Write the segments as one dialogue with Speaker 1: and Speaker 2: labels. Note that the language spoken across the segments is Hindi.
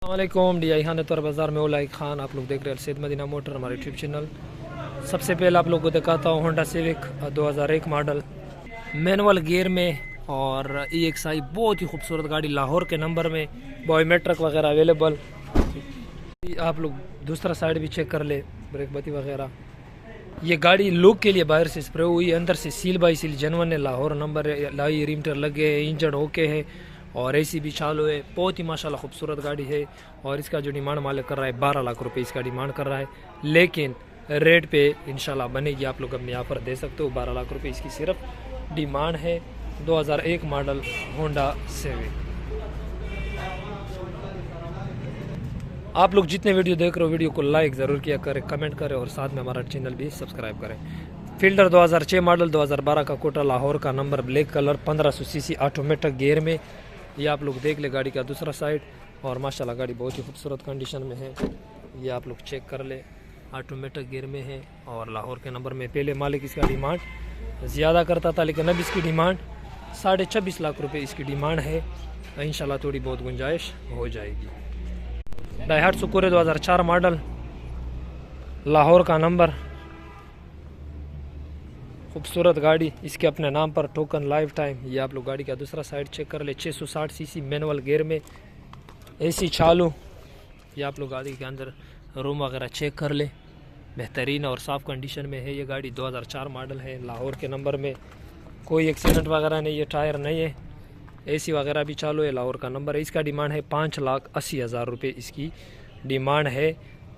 Speaker 1: वालेकुम डी आई खान तौर बाज़ार में ओलाई खान। आप लोग देख रहे हैं सैयद मदीना मोटर हमारे यूट्यूब चैनल। सबसे पहले आप लोग को दिखाता हूँ Honda civic 2001 model manual gear में और EXI बहुत ही खूबसूरत गाड़ी, लाहौर के नंबर में, बायोमेट्रिक वगैरह अवेलेबल। आप लोग दूसरा साइड भी चेक कर ले, ब्रेक बत्ती वगैरह। ये गाड़ी लुक के लिए बाहर से स्प्रे हुई, अंदर से सील बाई सील जनवन है, लाहौर नंबर है, लाई रिमटर लगे है, इंजन ओके है और AC भी चालू है। बहुत ही माशाल्लाह खूबसूरत गाड़ी है और इसका जो डिमांड मालिक कर रहा है 12 लाख रुपए इसका डिमांड कर रहा है, लेकिन रेट पे इंशाल्लाह बनेगी। आप लोग अपनी ऑफर दे सकते हो। 12 लाख रुपए इसकी सिर्फ डिमांड है। 2001 मॉडल होंडा सिविक। आप लोग जितने वीडियो देख रहे हो वीडियो को लाइक ज़रूर किया करें, कमेंट करें और साथ में हमारा चैनल भी सब्सक्राइब करें। फील्डर 2006 मॉडल 2012 का कोटा, लाहौर का number, black colour, 1500 CC automatic gear में। ये आप लोग देख ले गाड़ी का दूसरा साइड और माशाल्लाह गाड़ी बहुत ही खूबसूरत कंडीशन में है। ये आप लोग चेक कर ले, ऑटोमेटिक गियर में है और लाहौर के नंबर में। पहले मालिक इसका डिमांड ज़्यादा करता था, लेकिन अब इसकी डिमांड 26.5 लाख रुपये इसकी डिमांड है। इंशाल्लाह थोड़ी बहुत गुंजाइश हो जाएगी। डायहाट सुकुरे 2004 मॉडल, लाहौर का नंबर, खूबसूरत गाड़ी, इसके अपने नाम पर, टोकन लाइफ टाइम। ये आप लोग गाड़ी का दूसरा साइड चेक कर ले, 660 सीसी मैनुअल गियर में, AC चालू। ये आप लोग गाड़ी के अंदर रूम वगैरह चेक कर ले, बेहतरीन और साफ़ कंडीशन में है। ये गाड़ी 2004 मॉडल है, लाहौर के नंबर में, कोई एक्सीडेंट वगैरह नहीं है, टायर नहीं है, AC वगैरह भी चालू है, लाहौर का नंबर है। इसका डिमांड है 5,80,000 रुपये इसकी डिमांड है।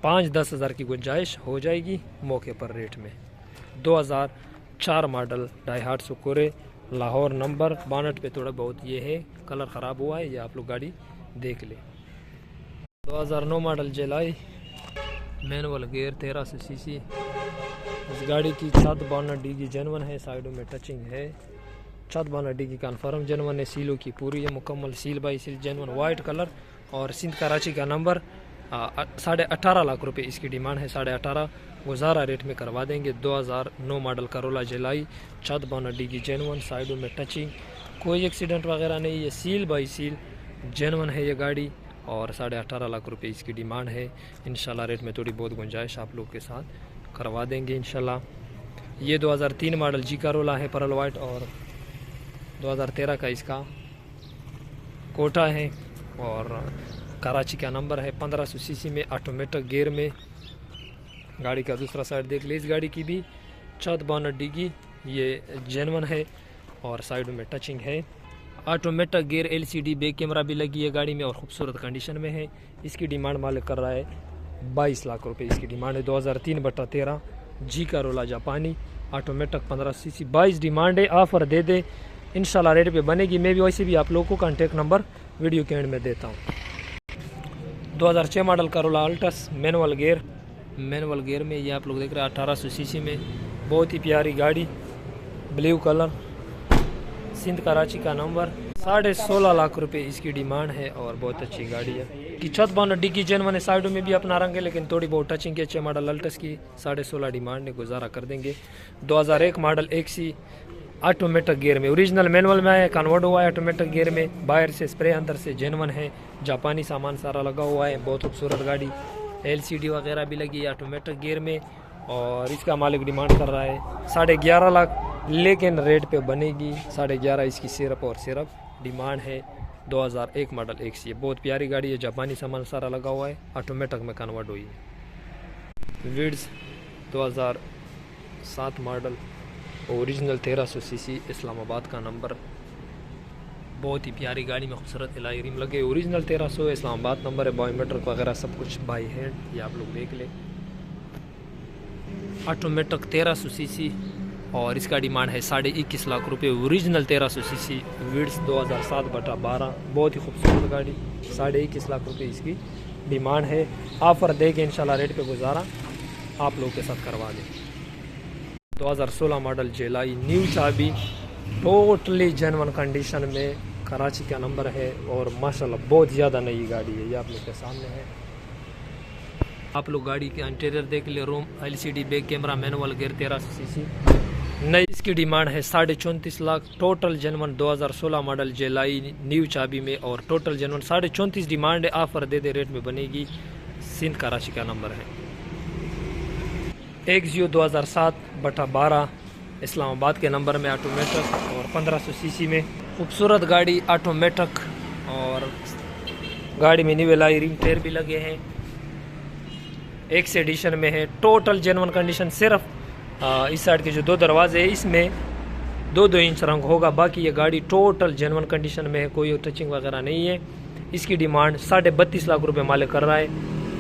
Speaker 1: 5-10 हज़ार की गुंजाइश हो जाएगी मौके पर रेट में। 2004 मॉडल डायहाट सुकुरे, लाहौर नंबर। बानट पे थोड़ा बहुत ये है कलर ख़राब हुआ है, ये आप लोग गाड़ी देख ले। 2009 मॉडल जेलाई, मैनुअल गियर, 1300 सीसी। इस गाड़ी की छत 52 डी की जनवन है, साइडों में टचिंग है, छत 52 डी की कन्फर्म जनवन है, सीलों की पूरी है मुकम्मल, सील बाई सील जनवन, वाइट कलर और सिंध कराची का नंबर। 18.5 लाख रुपए इसकी डिमांड है। 18.5 गुजारा रेट में करवा देंगे। 2009 मॉडल करोला जेलाई, छत 52 डी की जेनवन, साइडों में टचिंग, कोई एक्सीडेंट वगैरह नहीं है, सील बाई सील जेनवन है ये गाड़ी और 18.5 लाख रुपए इसकी डिमांड है। इंशाल्लाह रेट में थोड़ी बहुत गुंजाइश आप लोग के साथ करवा देंगे इंशाल्लाह। ये 2003 मॉडल जी करोला है, परल वाइट, और 2013 का इसका कोटा है और कराची का नंबर है, 1500 सीसी में, ऑटोमेटिक गियर में। गाड़ी का दूसरा साइड देख ले, इस गाड़ी की भी छत 52 डी की ये जेनवन है और साइड में टचिंग है, automatic gear, LCD back camera भी लगी है गाड़ी में और खूबसूरत कंडीशन में है। इसकी डिमांड मालिक कर रहा है 22 लाख रुपए इसकी डिमांड है। 2003/13 जी करोला जापानी, ऑटोमेटिक, 1500 सीसी, 22 डिमांड है। ऑफर दे दे इंशाल्लाह रेट पे बनेगी। मैं भी वैसे भी आप लोगों को कॉन्टेक्ट नंबर वीडियो के एंड में देता हूँ। 2006 model Corolla Altis, manual gear में, ये आप लोग देख रहे हैं 1800 सीसी में, बहुत ही प्यारी गाड़ी, ब्लू कलर, सिंध कराची का नंबर। 16.5 लाख रुपए इसकी डिमांड है और बहुत अच्छी गाड़ी है। कि छत 52 डी की जेनवन है, साइडों में भी अपना रंग है, लेकिन थोड़ी बहुत टचिंग के। 6 मॉडल अल्टस की 16.5 डिमांड है, गुजारा कर देंगे। 2001 मॉडल XC, ऑटोमेटिक गियर में, ओरिजिनल मैनुअल में है, कन्वर्ट हुआ है ऑटोमेटिक गियर में, बाहर से स्प्रे, अंदर से जेनवन है, जापानी सामान सारा लगा हुआ है, बहुत खूबसूरत गाड़ी, LCD वगैरह भी लगी है ऑटोमेटिक गियर में और इसका मालिक डिमांड कर रहा है 11.5 लाख, लेकिन रेट पे बनेगी 11.5 इसकी सिर्फ और सिर्फ डिमांड है। 2001 मॉडल XC, बहुत प्यारी गाड़ी है, जापानी सामान सारा लगा हुआ है, ऑटोमेटिक में कन्वर्ट हुई है। विड्स 2007 मॉडल, ओरिजिनल 1300 सीसी, इस्लामाबाद का नंबर, बहुत ही प्यारी गाड़ी में खूबसूरत एलॉय रिम लगे, ओरिजिनल 1300 इस्लामाबाद नंबर है, बायोमेट्रिक वगैरह सब कुछ बाई हैंड, ये आप लोग देख ले। ऑटोमेटिक 1300 सीसी और इसका डिमांड है 21.5 लाख रुपए, ओरिजिनल 1300 सीसी, विड्स 2007/12, बहुत ही खूबसूरत गाड़ी, 21.5 लाख रुपए इसकी डिमांड है। ऑफर देके इंशाल्लाह रेट पे गुजारा आप लोग के साथ करवा दें। 2016 मॉडल जेलाई, न्यू चाबी, टोटली जेन्युइन कंडीशन में, कराची का नंबर है और माशाल्लाह बहुत ज़्यादा नई गाड़ी है, ये आप लोग के सामने है। आप लोग गाड़ी के इंटीरियर देख ले, room, LCD back camera, manual gear, 1300 CC, नई इसकी डिमांड है 34.5 लाख। टोटल जनवन 2016 मॉडल जेलाई न्यू चाबी में और टोटल जनवन 34.5 डिमांड है। ऑफर दे दे रेट में बनेगी। सिंध कराची का नंबर है। एक्सियो 2007/12 इस्लामाबाद के नंबर में ऑटोमेटिक और 1500 सीसी में खूबसूरत गाड़ी ऑटोमेटिक और गाड़ी में न्यू एलॉय रिम टायर भी लगे हैं। एक्स एडिशन में है। Total genuine condition. सिर्फ इस साइड के जो 2 दरवाजे हैं इसमें 2-2 इंच रंग होगा। बाकी ये गाड़ी टोटल जेन्युइन कंडीशन में है, कोई टचिंग वगैरह नहीं है। इसकी डिमांड 32.5 लाख रुपए मालिक कर रहा है।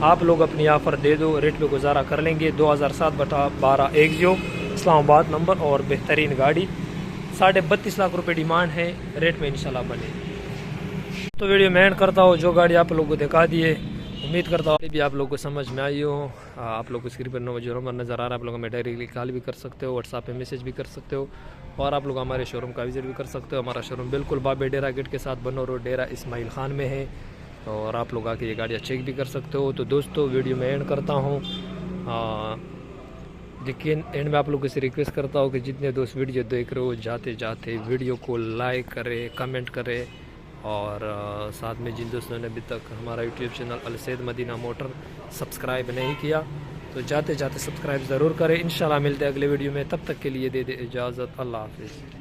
Speaker 1: आप लोग अपनी ऑफर दे दो, रेट पे गुजारा कर लेंगे। 2007/12 एक्सियो इस्लामाबाद नंबर और बेहतरीन गाड़ी। 32.5 लाख रुपए डिमांड है, रेट में इंशाल्लाह बने। तो वीडियो मैं एंड करता हूँ। जो गाड़ी आप लोगों को दिखा दी है, उम्मीद करता हूँ भी आप लोगों को समझ में आई हो। आप लोग को स्क्रीन पर जो नंबर नज़र आ रहा है, आप लोग हमें डायरेक्टली कॉल भी कर सकते हो, व्हाट्सएप पे मैसेज भी कर सकते हो और आप लोग हमारे शोरूम का विजिट भी कर सकते हो। हमारा शोरूम बिल्कुल बाबे डेरा गेट के साथ बनो रोड डेरा इस्माइल खान में है और आप लोग आके ये गाड़ियाँ चेक भी कर सकते हो। तो दोस्तों वीडियो में एंड करता हूँ, लेकिन एंड में आप लोगों से रिक्वेस्ट करता हूँ कि जितने दोस्त वीडियो देख रहे हो जाते जाते वीडियो को लाइक करें, कमेंट करें और साथ में जिन दोस्तों ने अभी तक हमारा YouTube channel Alsaid Madina motor subscribe नहीं किया तो जाते जाते सब्सक्राइब ज़रूर करें। इंशाल्लाह मिलते हैं अगले वीडियो में, तब तक के लिए दे दे इजाज़त। अल्लाह हाफिज़।